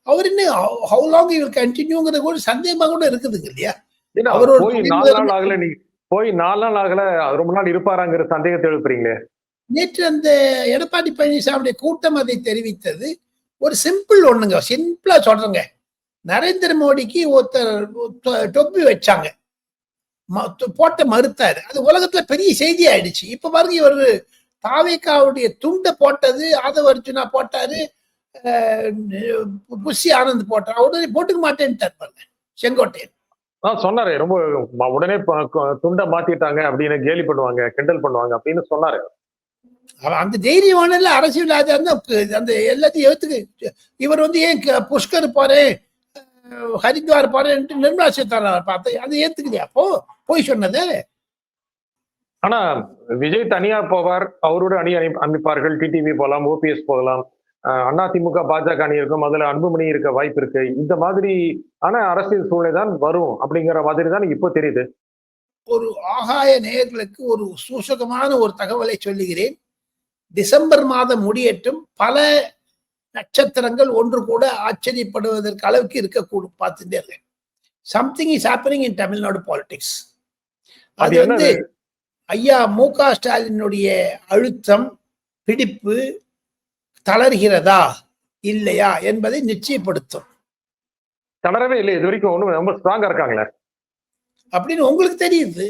அவர் இன்னும் how long இவர் கண்டினியூங்கிறது கூட சந்தேகமா கூட இருக்குதுங்க இல்லையா? அவர் போய் 4 நாள் ஆகல, நீ போய் 4 நாள் ஆகல, ரொம்ப நாள் இருப்பாராங்கிற சந்தேகத்தை எழுப்புறீங்களே. நேற்று அந்த எடப்பாடி பழனிசாமியுடைய கூட்டம் அதை தெரிவித்தது ஒரு சிம்பிள் ஒண்ணுங்க, சிம்பிளா சொல்றேங்க. நரேந்திர மோடிக்கு ஒருத்தர் டொப்பி வச்சாங்க, போட்ட மறுத்தாரு. அது உலகத்துல பெரிய செய்தி ஆயிடுச்சு. இப்ப பாருங்க, இவர் தாவேகாவுடைய துண்டை போட்டது ஆதவ அர்ஜுனா போட்டாரு, புஷி ஆனந்த் போட்டார். உடனே போட்டுக்க மாட்டேன்ட்டார் பாருங்க செங்கோட்டையன். சொன்னாரு, ரொம்ப உடனே துண்டை மாத்திட்டாங்க அப்படின்னு கேலி பண்ணுவாங்க, கிண்டல் பண்ணுவாங்க அப்படின்னு சொன்னாரு. அந்த தைரியமான அரசியல் அந்த எல்லாத்தையும் எடுத்துக்கு இவர் ஏன் புஷ்கர் போறேன் ஹரித்வார் போறேன் நிர்மலா சீதாராமன் பார்த்து அதை ஏத்துக்கலையா? அப்போ போய் சொன்னது. ஆனா விஜய் தனியார் போவார், அவரோட அணி அமைப்பார்கள். டிடிவி போகலாம், ஓபிஎஸ் போகலாம், அதிமுக பாஜக அணி இருக்கும், அதுல அன்புமணி இருக்க வாய்ப்பு இருக்கு. இந்த மாதிரி ஆனா அரசியல் சூழ்நிலை தான் வரும் அப்படிங்கிற மாதிரி தான் இப்போ தெரியுது. ஒரு ஆகாய நேயர்களுக்கு ஒரு சூசகமான ஒரு தகவலை சொல்லுகிறேன். டிசம்பர் மாதம் முடியட்டும், பல நட்சத்திரங்கள் ஒன்று கூட ஆச்சரியப்படுவதற்கு அளவுக்கு இருக்கக்கூடும். பார்த்துட்டே இருக்கேன். Something is happening in Tamil Nadu politics. அது ஐயா மு.க. ஸ்டாலினுடைய அழுத்தம் பிடிப்பு தளர்கிறதா இல்லையா என்பதை நிச்சயப்படுத்தும். தளரவே இல்லை, இது வரைக்கும் ஒன்றும் ரொம்ப ஸ்ட்ராங்கா இருக்காங்களே அப்படின்னு உங்களுக்கு தெரியுது.